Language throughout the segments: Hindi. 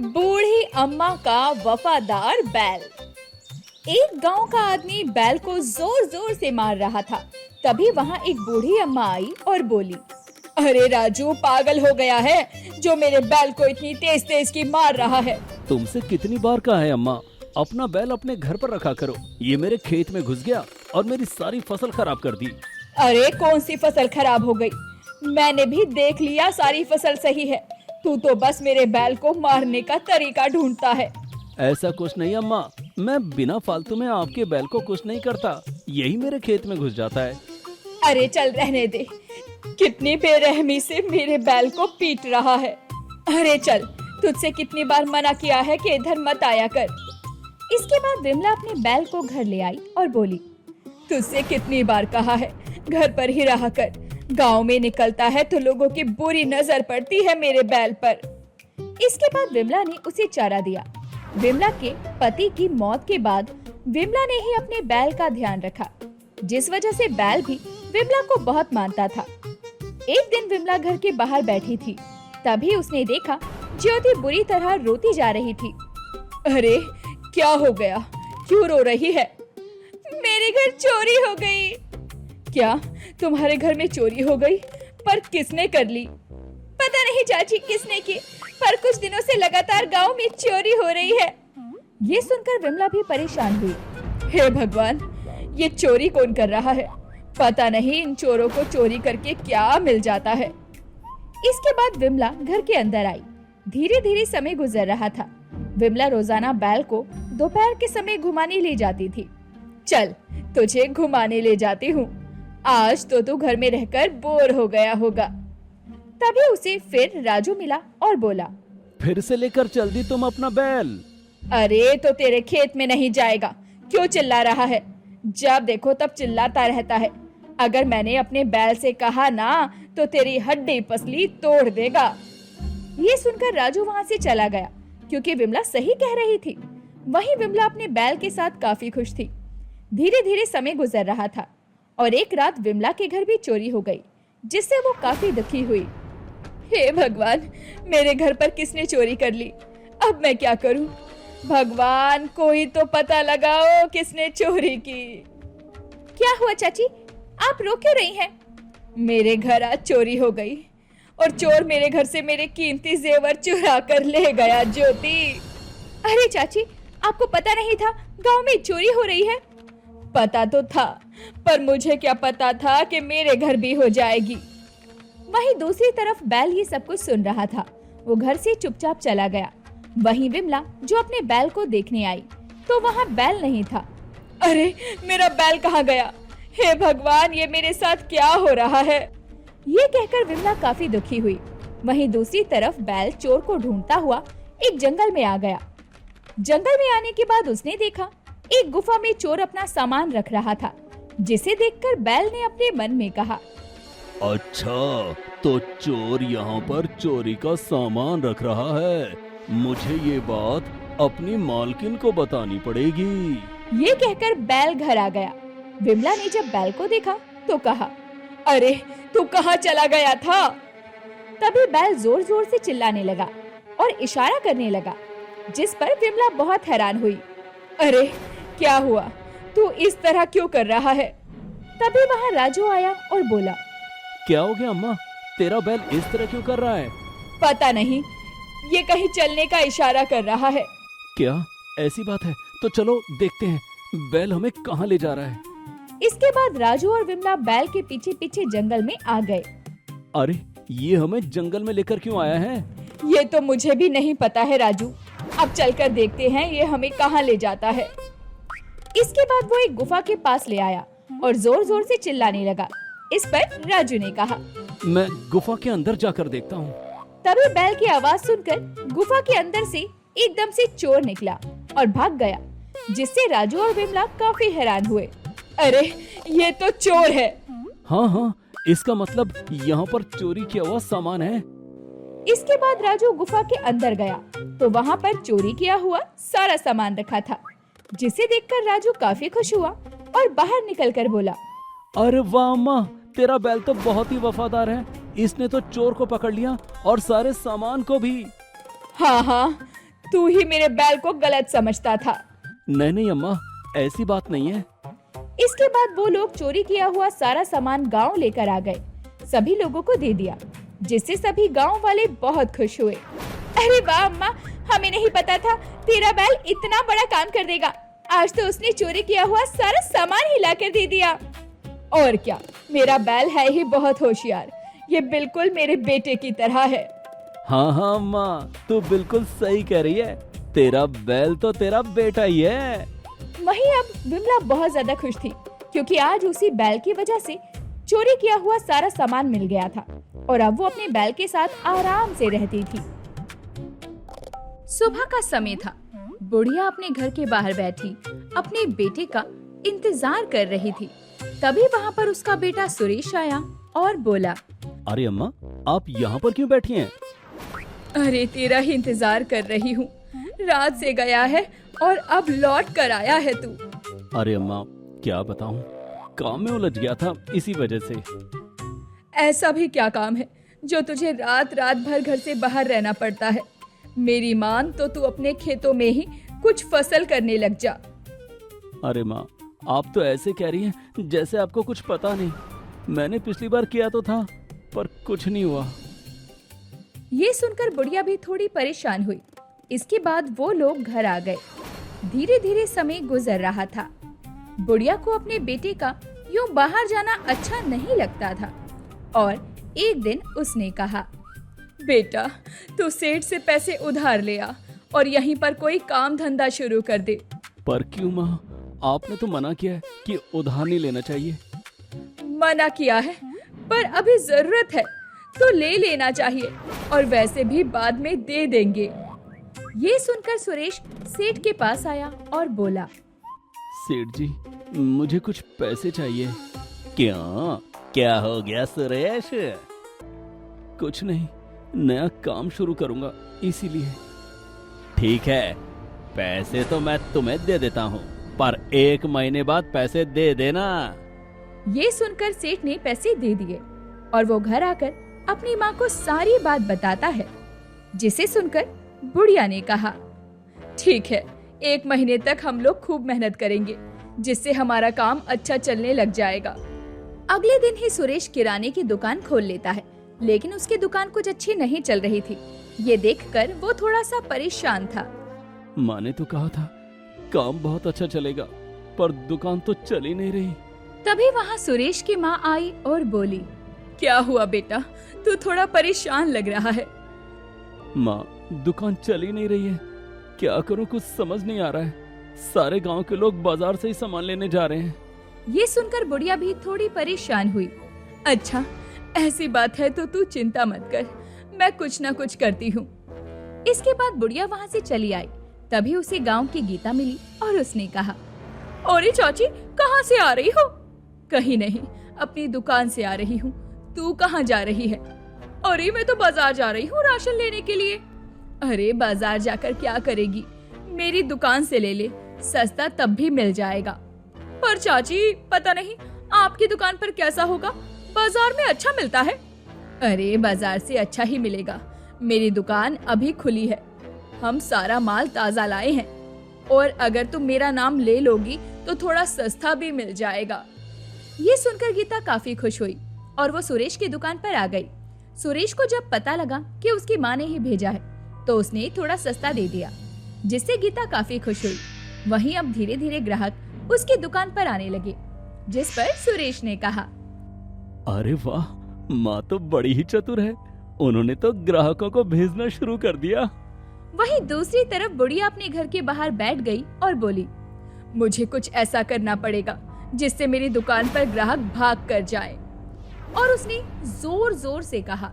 बूढ़ी अम्मा का वफादार बैल। एक गांव का आदमी बैल को जोर जोर से मार रहा था। तभी वहां एक बूढ़ी अम्मा आई और बोली, अरे राजू, पागल हो गया है जो मेरे बैल को इतनी तेज तेज की मार रहा है। तुमसे कितनी बार कहा है अम्मा, अपना बैल अपने घर पर रखा करो। ये मेरे खेत में घुस गया और मेरी सारी फसल खराब कर दी। अरे कौन सी फसल खराब हो गई? मैंने भी देख लिया, सारी फसल सही है। तू तो बस मेरे बैल को मारने का तरीका ढूंढता है। ऐसा कुछ नहीं अम्मा, मैं बिना फालतू में आपके बैल को कुछ नहीं करता, यही मेरे खेत में घुस जाता है। अरे चल रहने दे, कितनी बेरहमी से मेरे बैल को पीट रहा है। अरे चल, तुझसे कितनी बार मना किया है कि इधर मत आया कर। इसके बाद विमला अपने बैल को घर ले आई और बोली, तुझसे कितनी बार कहा है घर पर ही रहा कर। गांव में निकलता है तो लोगों की बुरी नजर पड़ती है मेरे बैल पर। इसके बाद विमला ने उसे चारा दिया। विमला के पति की मौत के बाद विमला ने ही अपने बैल का ध्यान रखा, जिस वजह से बैल भी विमला को बहुत मानता था। एक दिन विमला घर के बाहर बैठी थी, तभी उसने देखा ज्योति बुरी तरह रोती जा रही थी। अरे क्या हो गया, क्यों रो रही है? मेरे घर चोरी हो गई। क्या तुम्हारे घर में चोरी हो गई? पर किसने कर ली? पता नहीं चाची किसने की, पर कुछ दिनों से लगातार गांव में चोरी हो रही है। ये सुनकर विमला भी परेशान हुई। हे भगवान, ये चोरी कौन कर रहा है? पता नहीं इन चोरों को चोरी करके क्या मिल जाता है। इसके बाद विमला घर के अंदर आई। धीरे धीरे समय गुजर रहा था। विमला रोजाना बैल को दोपहर के समय घुमाने ले जाती थी। चल, तुझे घुमाने ले जाती हूँ। आज तो तू घर में रहकर बोर हो गया होगा। तभी उसे फिर राजू मिला और बोला, फिर से लेकर चल दी तुम अपना बैल? अरे तो तेरे खेत में नहीं जाएगा, क्यों चिल्ला रहा है? जब देखो तब चिल्लाता रहता है। अगर मैंने अपने बैल से कहा ना तो तेरी हड्डी पसली तोड़ देगा। ये सुनकर राजू वहाँ से चला गया, क्योंकि विमला सही कह रही थी। वहीं विमला अपने बैल के साथ काफी खुश थी। धीरे धीरे समय गुजर रहा था और एक रात विमला के घर भी चोरी हो गई, जिससे वो काफी दुखी हुई। हे भगवान, मेरे घर पर किसने चोरी कर ली? अब मैं क्या करूं? भगवान, कोई तो पता लगाओ किसने चोरी की। क्या हुआ चाची, आप रो क्यों रही हैं? मेरे घर आज चोरी हो गई और चोर मेरे घर से मेरे कीमती जेवर चुरा कर ले गया। ज्योति, अरे चाची, आपको पता नहीं था गांव में चोरी हो रही है? पता तो था, पर मुझे क्या पता था कि मेरे घर भी हो जाएगी। वहीं दूसरी तरफ बैल ये सब कुछ सुन रहा था। वो घर से चुपचाप चला गया। वहीं विमला जो अपने बैल को देखने आई तो वहाँ बैल नहीं था। अरे मेरा बैल कहाँ गया? हे भगवान, ये मेरे साथ क्या हो रहा है? ये कहकर विमला काफी दुखी हुई। वहीं दूसरी तरफ बैल चोर को ढूंढता हुआ एक जंगल में आ गया। जंगल में आने के बाद उसने देखा एक गुफा में चोर अपना सामान रख रहा था, जिसे देखकर बैल ने अपने मन में कहा, अच्छा, तो चोर यहाँ पर चोरी का सामान रख रहा है। मुझे ये बात अपनी मालकिन को बतानी पड़ेगी। ये कहकर बैल घर आ गया। विमला ने जब बैल को देखा तो कहा, अरे तू कहाँ चला गया था? तभी बैल जोर जोर से चिल्लाने लगा और इशारा करने लगा, जिस पर विमला बहुत हैरान हुई। अरे क्या हुआ? तू इस तरह क्यों कर रहा है? तभी वहाँ राजू आया और बोला, क्या हो गया अम्मा, तेरा बैल इस तरह क्यों कर रहा है? पता नहीं, ये कहीं चलने का इशारा कर रहा है। क्या ऐसी बात है? तो चलो देखते हैं बैल हमें कहाँ ले जा रहा है। इसके बाद राजू और विमला बैल के पीछे पीछे जंगल में आ गए। अरे ये हमें जंगल में लेकर क्यों आया है? ये तो मुझे भी नहीं पता है राजू। अब चलकर देखते हैं ये हमें कहाँ ले जाता है। इसके बाद वो एक गुफा के पास ले आया और जोर जोर से चिल्लाने लगा। इस पर राजू ने कहा, मैं गुफा के अंदर जाकर देखता हूँ। तभी बैल की आवाज सुनकर गुफा के अंदर से एकदम से चोर निकला और भाग गया, जिससे राजू और विमला काफी हैरान हुए। अरे ये तो चोर है। हाँ हाँ, इसका मतलब यहाँ पर चोरी किया हुआ सामान है। इसके बाद राजू गुफा के अंदर गया तो वहाँ पर चोरी किया हुआ सारा सामान रखा था, जिसे देखकर राजू काफी खुश हुआ और बाहर निकलकर बोला, अरे वाह अम्मा, तेरा बैल तो बहुत ही वफादार है। इसने तो चोर को पकड़ लिया और सारे सामान को भी। हाँ हाँ, तू ही मेरे बैल को गलत समझता था। नहीं नहीं अम्मा, ऐसी बात नहीं है। इसके बाद वो लोग चोरी किया हुआ सारा सामान गांव लेकर आ गए, सभी लोगों को दे दिया, जिससे सभी गांव वाले बहुत खुश हुए। अरे वाह अम्मा, हमें नहीं पता था तेरा बैल इतना बड़ा काम कर देगा। आज तो उसने चोरी किया हुआ सारा सामान ही ला कर दे दिया। और क्या, मेरा बैल है ही बहुत होशियार, ये बिल्कुल मेरे बेटे की तरह है। हाँ हाँ अम्मा, तू बिल्कुल सही कह रही है, तेरा बैल तो तेरा बेटा ही है। वहीं अब विमला बहुत ज्यादा खुश थी, क्योंकि आज उसी बैल की वजह से चोरी किया हुआ सारा सामान मिल गया था और अब वो अपने बैल के साथ आराम से रहती थी। सुबह का समय था। बुढ़िया अपने घर के बाहर बैठी अपने बेटे का इंतजार कर रही थी। तभी वहाँ पर उसका बेटा सुरेश आया और बोला, अरे अम्मा, आप यहाँ पर क्यों बैठी हैं? अरे तेरा ही इंतजार कर रही हूँ, रात से गया है और अब लौट कर आया है तू। अरे अम्मा, क्या बताऊं, काम में उलझ गया था, इसी वजह से। ऐसा भी क्या काम है जो तुझे रात रात भर घर से बाहर रहना पड़ता है? मेरी मान तो तू अपने खेतों में ही कुछ फसल करने लग जा। अरे माँ, आप तो ऐसे कह रही हैं जैसे आपको कुछ पता नहीं। मैंने पिछली बार किया तो था, पर कुछ नहीं हुआ। ये सुनकर बुढ़िया भी थोड़ी परेशान हुई। इसके बाद वो लोग घर आ गए। धीरे धीरे समय गुजर रहा था। बुढ़िया को अपने बेटे का यूं बाहर जाना अच्छा नहीं लगता था और एक दिन उसने कहा, बेटा तू सेठ से पैसे उधार ले आ और यहीं पर कोई काम धंधा शुरू कर दे। पर क्यों माँ, आपने तो मना किया है कि उधार नहीं लेना चाहिए। मना किया है, पर अभी जरूरत है तो ले लेना चाहिए, और वैसे भी बाद में दे देंगे। ये सुनकर सुरेश सेठ के पास आया और बोला, सेठ जी, मुझे कुछ पैसे चाहिए। क्या क्या हो गया सुरेश? कुछ नहीं, नया काम शुरू करूंगा, इसीलिए। ठीक है, पैसे तो मैं तुम्हें दे देता हूँ, पर 1 महीने बाद पैसे दे देना। ये सुनकर सेठ ने पैसे दे दिए और वो घर आकर अपनी माँ को सारी बात बताता है, जिसे सुनकर बुढ़िया ने कहा, ठीक है, 1 महीने तक हम लोग खूब मेहनत करेंगे, जिससे हमारा काम अच्छा चलने लग जाएगा। अगले दिन ही सुरेश किराने की दुकान खोल लेता है, लेकिन उसकी दुकान कुछ अच्छी नहीं चल रही थी। ये देखकर वो थोड़ा सा परेशान था। माँ ने तो कहा था काम बहुत अच्छा चलेगा, पर दुकान तो चल ही नहीं रही। तभी वहाँ सुरेश की माँ आई और बोली, क्या हुआ बेटा, तू थोड़ा परेशान लग रहा है। माँ, दुकान चल ही नहीं रही है, क्या करूँ, कुछ समझ नहीं आ रहा है। सारे गांव के लोग बाजार से ही सामान लेने जा रहे हैं। ये सुनकर बुढ़िया भी थोड़ी परेशान हुई। अच्छा, ऐसी बात है तो तू चिंता मत कर, मैं कुछ ना कुछ करती हूँ। इसके बाद बुढ़िया वहाँ से चली आई। तभी उसे गांव की गीता मिली और उसने कहा, अरे चाची, कहाँ से आ रही हो? कहीं नहीं, अपनी दुकान से आ रही हूँ। तू कहाँ जा रही है? अरे मैं तो बाजार जा रही हूँ राशन लेने के लिए। अरे बाजार जाकर क्या करेगी, मेरी दुकान से ले ले, सस्ता तब भी मिल जाएगा। पर चाची, पता नहीं आपकी दुकान पर कैसा होगा, बाजार में अच्छा मिलता है। अरे बाजार से अच्छा ही मिलेगा, मेरी दुकान अभी खुली है, हम सारा माल ताजा लाए हैं, और अगर तुम मेरा नाम ले लोगी तो थोड़ा सस्ता भी मिल जाएगा। ये सुनकर गीता काफी खुश हुई और वो सुरेश की दुकान पर आ गई। सुरेश को जब पता लगा कि उसकी माँ ने ही भेजा है, तो उसने थोड़ा सस्ता दे दिया, जिससे गीता काफी खुश हुई। वहीं अब धीरे धीरे ग्राहक उसकी दुकान पर आने लगे, जिस पर सुरेश ने कहा, अरे वाह, माँ तो बड़ी ही चतुर है, उन्होंने तो ग्राहकों को भेजना शुरू कर दिया। वहीं दूसरी तरफ बुढ़िया अपने घर के बाहर बैठ गई और बोली, मुझे कुछ ऐसा करना पड़ेगा जिससे मेरी दुकान पर ग्राहक भाग कर जाए। और उसने जोर जोर से कहा,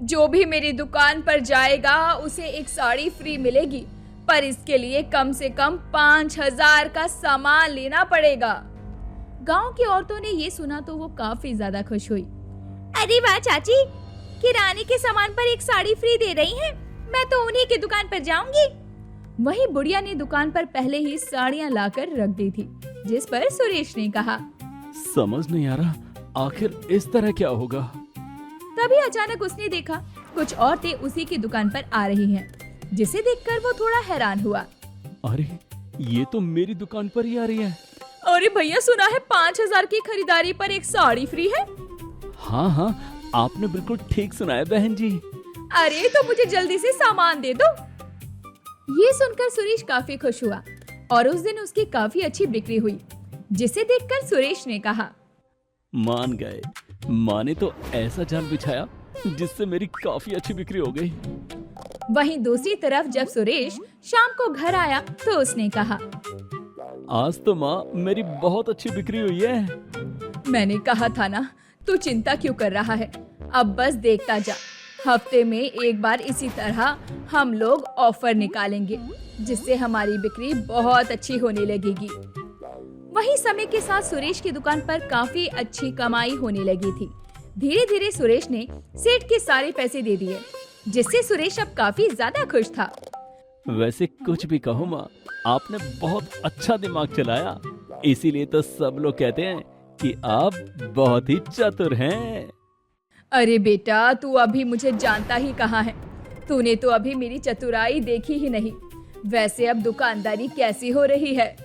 जो भी मेरी दुकान पर जाएगा उसे एक साड़ी फ्री मिलेगी, पर इसके लिए कम से कम 5000 का सामान लेना पड़ेगा। गांव की औरतों ने ये सुना तो वो काफी ज्यादा खुश हुई। अरे वाह चाची, किराने के सामान पर एक साड़ी फ्री दे रही हैं, मैं तो उन्हीं की दुकान पर जाऊंगी। वहीं बुढ़िया ने दुकान पर पहले ही साड़ियां लाकर रख दी थी, जिस पर सुरेश ने कहा, समझ नहीं आ रहा आखिर इस तरह क्या होगा। तभी अचानक उसने देखा कुछ औरतें उसी की दुकान पर आ रही हैं। जिसे देखकर वो थोड़ा हैरान हुआ। अरे ये तो मेरी दुकान पर ही आ रही है। अरे भैया, सुना है 5,000 की खरीदारी पर एक साड़ी फ्री है। हाँ हाँ, आपने बिल्कुल ठीक सुना है बहन जी। अरे तो मुझे जल्दी से सामान दे दो। ये सुनकर सुरेश काफी खुश हुआ और उस दिन उसकी काफी अच्छी बिक्री हुई, जिसे देखकर सुरेश ने कहा, मान गए। माँ ने तो ऐसा जाल बिछाया जिससे मेरी काफी अच्छी बिक्री हो गई। वहीं दूसरी तरफ जब सुरेश शाम को घर आया तो उसने कहा, आज तो माँ मेरी बहुत अच्छी बिक्री हुई है। मैंने कहा था ना, तू चिंता क्यों कर रहा है। अब बस देखता जा, हफ्ते में एक बार इसी तरह हम लोग ऑफर निकालेंगे, जिससे हमारी बिक्री बहुत अच्छी होने लगेगी। वहीं समय के साथ सुरेश की दुकान पर काफी अच्छी कमाई होने लगी थी। धीरे धीरे सुरेश ने सेठ के सारे पैसे दे दिए, जिससे सुरेश अब काफी ज्यादा खुश था। वैसे कुछ भी कहो माँ, आपने बहुत अच्छा दिमाग चलाया, इसीलिए तो सब लोग कहते हैं कि आप बहुत ही चतुर हैं। अरे बेटा, तू अभी मुझे जानता ही कहाँ है। तूने तो अभी मेरी चतुराई देखी ही नहीं। वैसे अब दुकानदारी कैसी हो रही है?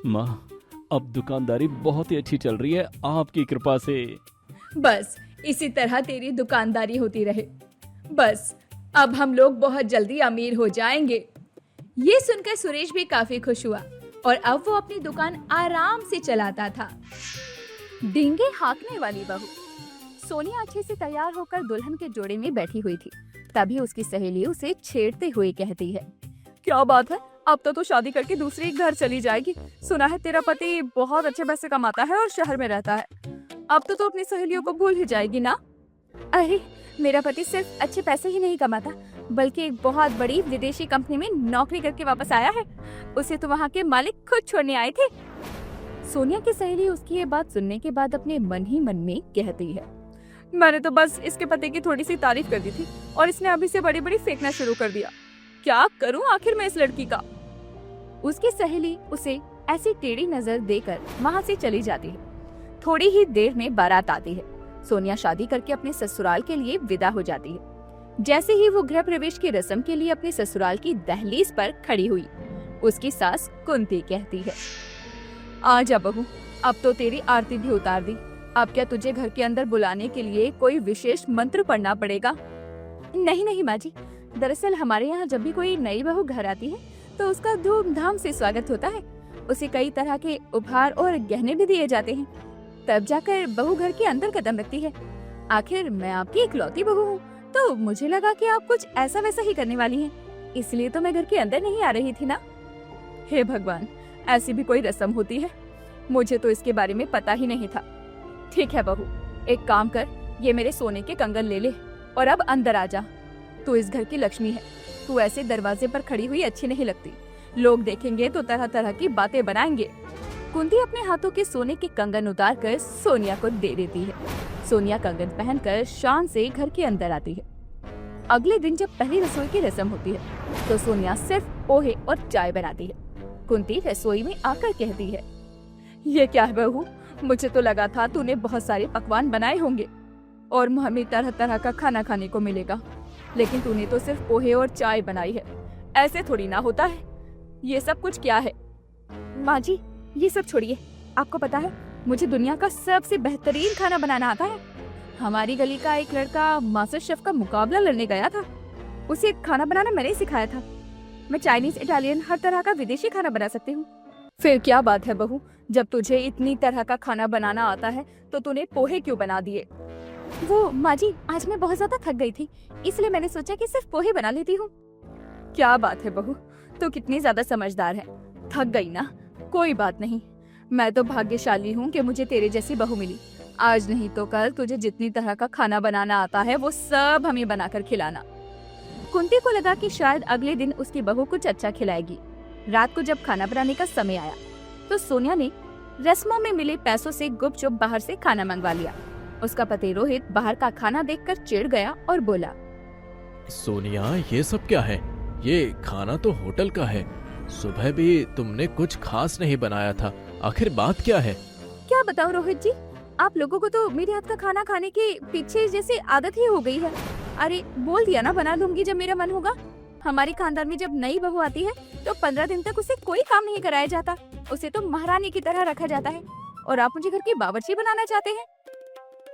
माँ, अब दुकानदारी बहुत ही अच्छी चल रही है आपकी कृपा से। बस इसी तरह तेरी दुकानदारी होती रहे। बस अब हम लोग बहुत जल्दी अमीर हो जाएंगे। ये सुनकर सुरेश भी काफी खुश हुआ और अब वो अपनी दुकान आराम से चलाता था। डींगे हाँकने वाली बहू। सोनिया अच्छे से तैयार होकर दुल्हन के जोड़े में बैठी हुई थी। तभी उसकी सहेली उसे छेड़ते हुए कहती है, क्या बात है, अब तो शादी करके दूसरे घर चली जाएगी। सुना है तेरा पति बहुत अच्छे पैसे कमाता है और शहर में रहता है। अब तो अपनी सहेलियों को भूल ही जाएगी ना। अरे मेरा पति सिर्फ अच्छे पैसे ही नहीं कमाता, बल्कि एक बहुत बड़ी विदेशी कंपनी में नौकरी करके वापस आया है। उसे तो वहाँ के मालिक खुद छोड़ने आए थे। सोनिया की सहेली उसकी ये बात सुनने के बाद अपने मन ही मन में कहती है, मैंने तो बस इसके पति की थोड़ी सी तारीफ कर दी थी और इसने अभी से बड़ी बड़ी फेंकना शुरू कर दिया। क्या करूं आखिर मैं इस लड़की का। उसकी सहेली उसे ऐसी टेढ़ी नजर देकर वहाँ से चली जाती है। थोड़ी ही देर में बारात आती है। सोनिया शादी करके अपने ससुराल के लिए विदा हो जाती है। जैसे ही वो गृह प्रवेश की रस्म के लिए अपने ससुराल की दहलीज पर खड़ी हुई, उसकी सास कुंती कहती है, आजा बहू, अब तो तेरी आरती भी उतार दी। अब क्या तुझे घर के अंदर बुलाने के लिए कोई विशेष मंत्र पढ़ना पड़ेगा? नहीं नहीं माँ जी, दरअसल हमारे यहाँ जब भी कोई नई बहू घर आती है तो उसका धूमधाम से स्वागत होता है। उसे कई तरह के उपहार और गहने भी दिए जाते हैं, तब जाकर बहू घर के अंदर कदम रखती है। आखिर मैं आपकी इकलौती बहू हूँ, तो मुझे लगा कि आप कुछ ऐसा वैसा ही करने वाली हैं, इसलिए तो मैं घर के अंदर नहीं आ रही थी ना। हे भगवान, ऐसी भी कोई रस्म होती है? मुझे तो इसके बारे में पता ही नहीं था। ठीक है बहू, एक काम कर, ये मेरे सोने के कंगन ले ले और अब अंदर आ जा। तू इस घर की लक्ष्मी है। तू ऐसे दरवाजे पर खड़ी हुई अच्छी नहीं लगती। लोग देखेंगे तो तरह तरह की बातें बनाएंगे। कुंती अपने हाथों के सोने के कंगन उतार कर सोनिया को दे देती है। सोनिया कंगन पहनकर शान से घर के अंदर आती है। अगले दिन जब पहली रसोई की रस्म होती है तो सोनिया सिर्फ पोहे और चाय बनाती है। कुंती रसोई में आकर कहती है, ये क्या है बहू, मुझे तो लगा था तूने बहुत सारे पकवान बनाए होंगे और हमें तरह तरह का खाना खाने को मिलेगा, लेकिन तूने तो सिर्फ पोहे और चाय बनाई है। ऐसे थोड़ी ना होता है। ये सब कुछ क्या है? माँ जी, ये सब छोड़िए। आपको पता है, मुझे दुनिया का सबसे बेहतरीन खाना बनाना आता है। हमारी गली का एक लड़का मास्टर शेफ का मुकाबला लड़ने गया था। उसे खाना बनाना मैंने सिखाया था। मैं चाइनीज, इटालियन, हर तरह का विदेशी खाना बना सकती हूँ। फिर क्या बात है बहू, जब तुझे इतनी तरह का खाना बनाना आता है तो तूने पोहे क्यों बना दिए? वो माँ जी, आज मैं बहुत ज्यादा थक गई थी, इसलिए मैंने सोचा कि सिर्फ पोहे बना लेती हूँ। क्या बात है बहू, तू कितनी ज्यादा समझदार है। थक गई ना, कोई बात नहीं। मैं तो भाग्यशाली हूँ कि मुझे तेरे जैसी बहू मिली। आज नहीं तो कल तुझे जितनी तरह का खाना बनाना आता है वो सब हमें बनाकर खिलाना। कुंती को लगा कि शायद अगले दिन उसकी बहू कुछ अच्छा खिलाएगी। रात को जब खाना बनाने का समय आया तो सोनिया ने रस्मों में मिले पैसों से गुपचुप बाहर से खाना मंगवा लिया। उसका पति रोहित बाहर का खाना देखकर चिढ़ गया और बोला, सोनिया, ये सब क्या है? ये खाना तो होटल का है। सुबह भी तुमने कुछ खास नहीं बनाया था, आखिर बात क्या है? क्या बताओ रोहित जी, आप लोगों को तो मेरे हाथ का खाना खाने के पीछे जैसे आदत ही हो गई है। अरे बोल दिया ना, बना लूंगी जब मेरा मन होगा। हमारे खानदान में जब नई बहू आती है तो 15 दिन तक उसे कोई काम नहीं कराया जाता, उसे तो महारानी की तरह रखा जाता है। और आप मुझे घर की बावर्ची बनाना चाहते हैं?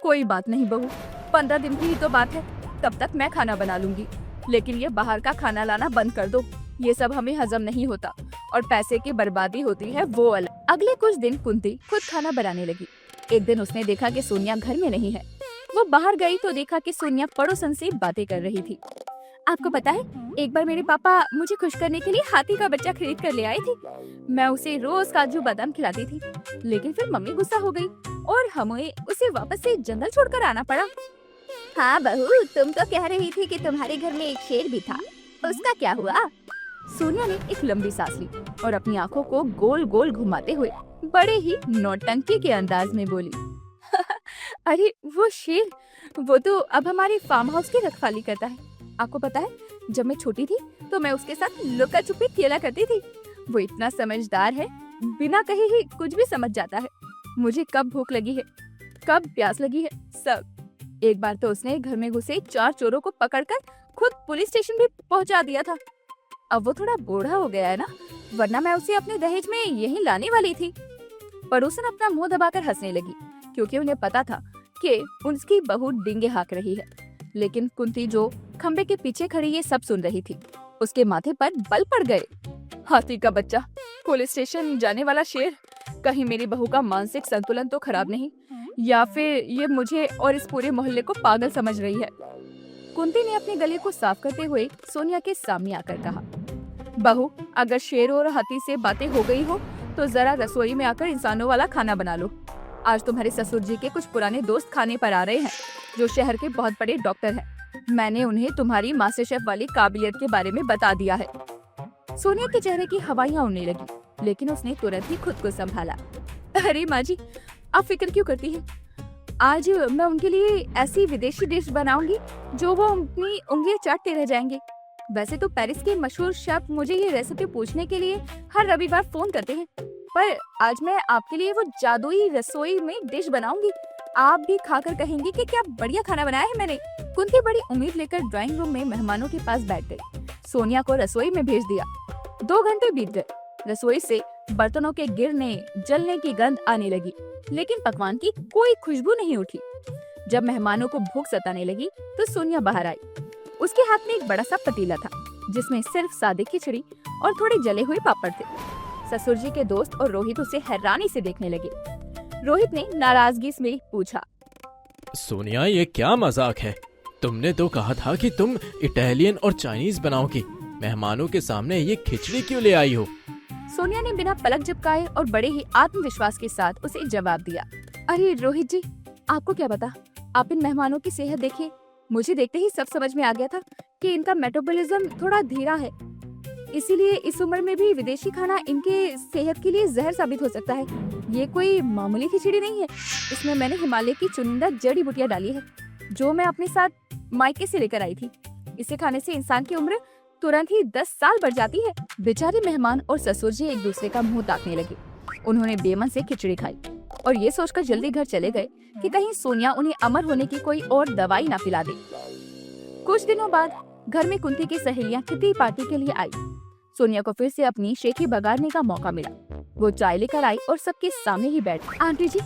कोई बात नहीं बहू, 15 दिन की ही तो बात है, तब तक मैं खाना बना लूंगी। लेकिन ये बाहर का खाना लाना बंद कर दो, ये सब हमें हजम नहीं होता और पैसे की बर्बादी होती है वो अलग। अगले कुछ दिन कुंती खुद खाना बनाने लगी। एक दिन उसने देखा कि सोनिया घर में नहीं है। वो बाहर गई तो देखा कि सोनिया पड़ोसन से बातें कर रही थी। आपको पता है, एक बार मेरे पापा मुझे खुश करने के लिए हाथी का बच्चा खरीद कर ले आए थे। मैं उसे रोज काजू बादाम खिलाती थी, लेकिन फिर मम्मी गुस्सा हो गई और हमें उसे वापस से जंगल छोड़कर आना पड़ा। हाँ बहू, तुम तो कह रही थी कि तुम्हारे घर में एक शेर भी था, उसका क्या हुआ? सोनिया ने एक लंबी सांस ली और अपनी आंखों को गोल गोल घुमाते हुए बड़े ही नौटंकी के अंदाज में बोली, अरे वो शेर, वो तो अब हमारे फार्म हाउस की रखवाली करता है। आपको पता है, जब मैं छोटी थी तो मैं उसके साथ लुका छुपी खेला करती थी। वो इतना समझदार है, बिना कहे ही कुछ भी समझ जाता है। मुझे कब भूख लगी है, कब प्यास लगी है, सब। एक बार तो उसने घर में घुसे 4 चोरों को पकड़कर खुद पुलिस स्टेशन भी पहुंचा दिया था। अब वो थोड़ा बूढ़ा हो गया है ना, वरना मैं उसे अपने दहेज में यहीं लाने वाली थी। पड़ोसन अपना मुंह दबाकर हंसने लगी, क्योंकि उन्हें पता था कि उनकी बहू डींगे हाँक रही है। लेकिन कुंती जो खंबे के पीछे खड़ी ये सब सुन रही थी, उसके माथे पर बल पड़ गए। हाथी का बच्चा, पुलिस स्टेशन जाने वाला शेर, कहीं मेरी बहू का मानसिक संतुलन तो खराब नहीं, या फिर ये मुझे और इस पूरे मोहल्ले को पागल समझ रही है। कुंती ने अपने गले को साफ करते हुए सोनिया के सामने आकर कहा, बहू, अगर शेर और हाथी से बातें हो गई हो तो जरा रसोई में आकर इंसानों वाला खाना बना लो। आज तुम्हारे ससुर जी के कुछ पुराने दोस्त खाने पर आ रहे हैं, जो शहर के बहुत बड़े डॉक्टर हैं। मैंने उन्हें तुम्हारी मास्टर शेफ वाली काबिलियत के बारे में बता दिया है। सोनिया के चेहरे की हवाइयाँ उड़ने लगी, लेकिन उसने तुरंत ही खुद को संभाला। अरे माँ जी, आप फिक्र क्यों करती हैं? आज मैं उनके लिए ऐसी विदेशी डिश बनाऊंगी जो वो अपनी उंगलियां चाटते रह जाएंगे। वैसे तो पेरिस के मशहूर शेफ मुझे ये रेसिपी पूछने के लिए हर रविवार फोन करते हैं, पर आज मैं आपके लिए वो जादुई रसोई में डिश बनाऊंगी। आप भी खाकर कहेंगी कि क्या बढ़िया खाना बनाया है मैंने। कुंती बड़ी उम्मीद लेकर ड्राइंग रूम में मेहमानों के पास बैठ गई। सोनिया को रसोई में भेज दिया। 2 घंटे बीत गए। रसोई से बर्तनों के गिरने, जलने की गंध आने लगी, लेकिन पकवान की कोई खुशबू नहीं उठी। जब मेहमानों को भूख सताने लगी तो सोनिया बाहर आई। उसके हाथ में एक बड़ा सा पतीला था, जिसमें सिर्फ सादे खिचड़ी और थोड़े जले हुए पापड़ थे। ससुर जी के दोस्त और रोहित उसे हैरानी से देखने लगे। रोहित ने नाराजगी में पूछा, सोनिया, ये क्या मजाक है? तुमने तो कहा था कि तुम इटालियन और चाइनीज बनाओगी। मेहमानों के सामने ये खिचड़ी क्यों ले आई हो? सोनिया ने बिना पलक झपकाए और बड़े ही आत्मविश्वास के साथ उसे जवाब दिया, अरे रोहित जी, आपको क्या पता? आप इन मेहमानों की सेहत देखिए। मुझे देखते ही सब समझ में आ गया था कि इनका मेटाबॉलिज्म थोड़ा धीरा है, इसीलिए इस उम्र में भी विदेशी खाना इनके सेहत के लिए जहर साबित हो सकता है। ये कोई मामूली खिचड़ी नहीं है, इसमें मैंने हिमालय की चुनिंदा जड़ी बूटियां डाली है, जो मैं अपने साथ मायके से लेकर आई थी। इसे खाने से इंसान की उम्र तुरंत ही 10 साल बढ़ जाती है। बेचारे मेहमान और ससुर जी एक दूसरे का मुंह ताकने लगे। उन्होंने बेमन से खिचड़ी खाई और ये सोचकर जल्दी घर चले गए कि कहीं सोनिया उन्हें अमर होने की कोई और दवाई ना पिला दे। कुछ दिनों बाद घर में कुंती की सहेलियां किटी पार्टी के लिए आई। सोनिया को फिर से अपनी शेखी बगाड़ने का मौका मिला। वो चाय लेकर आई और सबके सामने ही बैठ, आंटी जी,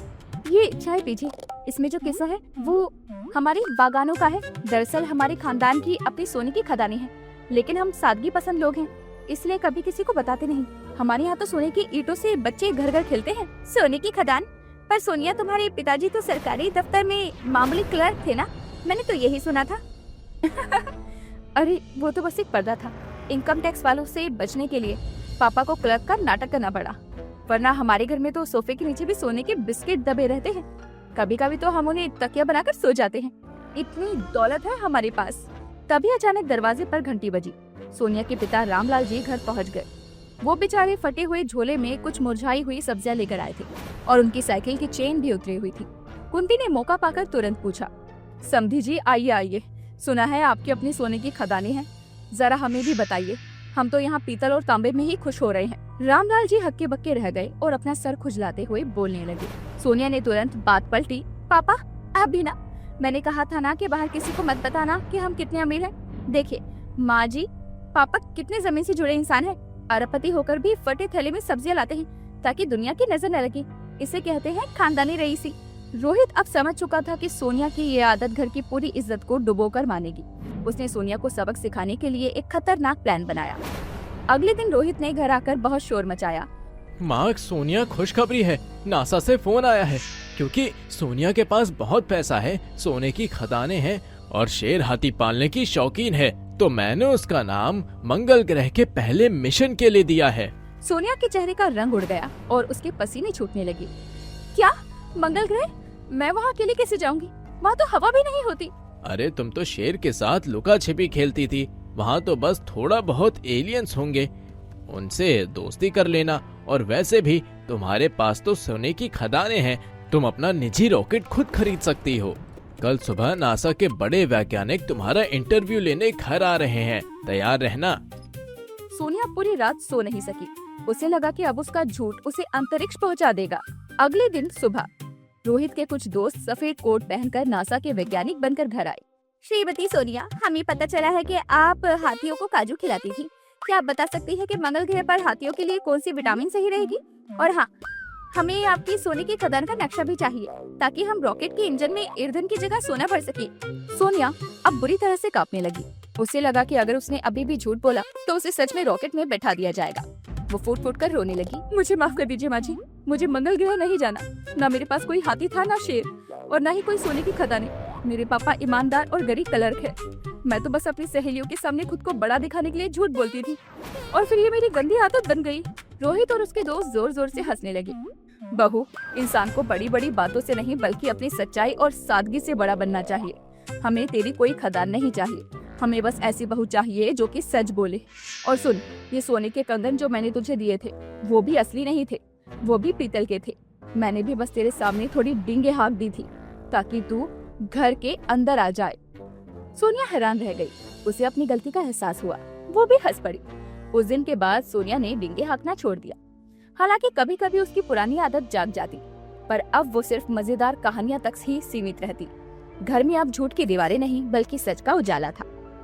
ये चाय पीजिए। इसमें जो किस्सा है वो हमारे बागानों का है। दरअसल हमारे खानदान की अपनी सोने की खदानें हैं, लेकिन हम सादगी पसंद लोग हैं, इसलिए कभी किसी को बताते नहीं। हमारे यहाँ तो सोने की ईंटों से बच्चे घर घर खेलते हैं। सोने की खदान? पर सोनिया, तुम्हारे पिताजी तो सरकारी दफ्तर में मामूली क्लर्क थे ना? मैंने तो यही सुना था। अरे वो तो बस एक पर्दा था। इनकम टैक्स वालों से बचने के लिए पापा को क्लर्क का नाटक करना पड़ा, वरना हमारे घर में तो सोफे के नीचे भी सोने के बिस्किट दबे रहते हैं। कभी कभी तो हम उन्हें तकिया बनाकर सो जाते हैं। इतनी दौलत है हमारे पास। तभी अचानक दरवाजे पर घंटी बजी। सोनिया के पिता रामलाल जी घर पहुंच गए। वो बेचारे फटे हुए झोले में कुछ मुरझाई हुई सब्जियां लेकर आए थे और उनकी साइकिल की चेन भी उतरी हुई थी। कुंती ने मौका पाकर तुरंत पूछा, समधी जी, आइए आइए, सुना है आपकी अपनी सोने की खदानें हैं, जरा हमें भी बताइए। हम तो यहाँ पीतल और तांबे में ही खुश हो रहे हैं। रामलाल जी हक्के बक्के रह गए और अपना सर खुजलाते हुए बोलने लगे। सोनिया ने तुरंत बात पलटी, पापा आप भी ना, मैंने कहा था ना कि बाहर किसी को मत बताना कि हम कितने अमीर हैं। देखिए माँ जी, पापा कितने जमीन से जुड़े इंसान हैं। अरबपति होकर भी फटे थैले में सब्जियां लाते हैं ताकि दुनिया की नजर न लगे। इसे कहते हैं खानदानी रईसी। रोहित अब समझ चुका था कि सोनिया की ये आदत घर की पूरी इज्जत को डुबोकर मानेगी। उसने सोनिया को सबक सिखाने के लिए एक खतरनाक प्लान बनाया। अगले दिन रोहित ने घर आकर बहुत शोर मचाया। माँ, सोनिया खुशखबरी है, नासा से फोन आया है। क्योंकि सोनिया के पास बहुत पैसा है, सोने की खदानें हैं और शेर हाथी पालने की शौकीन है, तो मैंने उसका नाम मंगल ग्रह के पहले मिशन के लिए दिया है। सोनिया के चेहरे का रंग उड़ गया और उसके पसीने छूटने लगे। क्या? मंगल ग्रह? मैं वहाँ अकेले कैसे जाऊंगी? वहाँ तो हवा भी नहीं होती। अरे तुम तो शेर के साथ लुका छिपी खेलती थी, वहाँ तो बस थोड़ा बहुत एलियंस होंगे, उनसे दोस्ती कर लेना। और वैसे भी तुम्हारे पास तो सोने की खदानें हैं, तुम अपना निजी रॉकेट खुद खरीद सकती हो। कल सुबह नासा के बड़े वैज्ञानिक तुम्हारा इंटरव्यू लेने घर आ रहे हैं, तैयार रहना। सोनिया पूरी रात सो नहीं सकी। उसे लगा कि अब उसका झूठ उसे अंतरिक्ष पहुंचा देगा। अगले दिन सुबह रोहित के कुछ दोस्त सफेद कोट पहनकर नासा के वैज्ञानिक बनकर घर आए। श्रीमती सोनिया, हमें पता चला है कि आप हाथियों को काजू खिलाती थी। क्या आप बता सकती हैं कि मंगल ग्रह पर हाथियों के लिए कौन सी विटामिन सही रहेगी? और हाँ, हमें आपकी सोने की खदान का नक्शा भी चाहिए ताकि हम रॉकेट के इंजन में ईंधन की जगह सोना भर सके। सोनिया अब बुरी तरह से कांपने लगी। उसे लगा कि अगर उसने अभी भी झूठ बोला तो उसे सच में रॉकेट में बैठा दिया जाएगा। वो फूट फूट कर रोने लगी। मुझे माफ कर दीजिए माँ जी, मुझे मंगल ग्रह नहीं जाना। ना मेरे पास कोई हाथी था, ना शेर, और ना ही कोई सोने की खदानें। मेरे पापा ईमानदार और गरीब क्लर्क है। मैं तो बस अपनी सहेलियों के सामने खुद को बड़ा दिखाने के लिए झूठ बोलती थी और फिर ये मेरी गंदी आदत बन गई। रोहित और उसके दोस्त जोर जोर से हंसने लगे। बहू, इंसान को बड़ी बड़ी बातों से नहीं बल्कि अपनी सच्चाई और सादगी से बड़ा बनना चाहिए। हमें तेरी कोई खदान नहीं चाहिए, हमें बस ऐसी बहू चाहिए जो कि सच बोले। और सुन, ये सोने के कंगन जो मैंने तुझे दिए थे वो भी असली नहीं थे, वो भी पीतल के थे। मैंने भी बस तेरे सामने थोड़ी डींगे हाँक दी थी ताकि तू घर के अंदर आ जाए। सोनिया हैरान रह गई। उसे अपनी गलती का एहसास हुआ, वो भी हंस पड़ी। उस दिन के बाद सोनिया ने डींगे हाँकना छोड़ दिया। हालांकि कभी कभी उसकी पुरानी आदत जाग जाती, पर अब वो सिर्फ मजेदार कहानियां तक ही सीमित रहती। घर में अब झूठ की दीवारें नहीं बल्कि सच का उजाला था।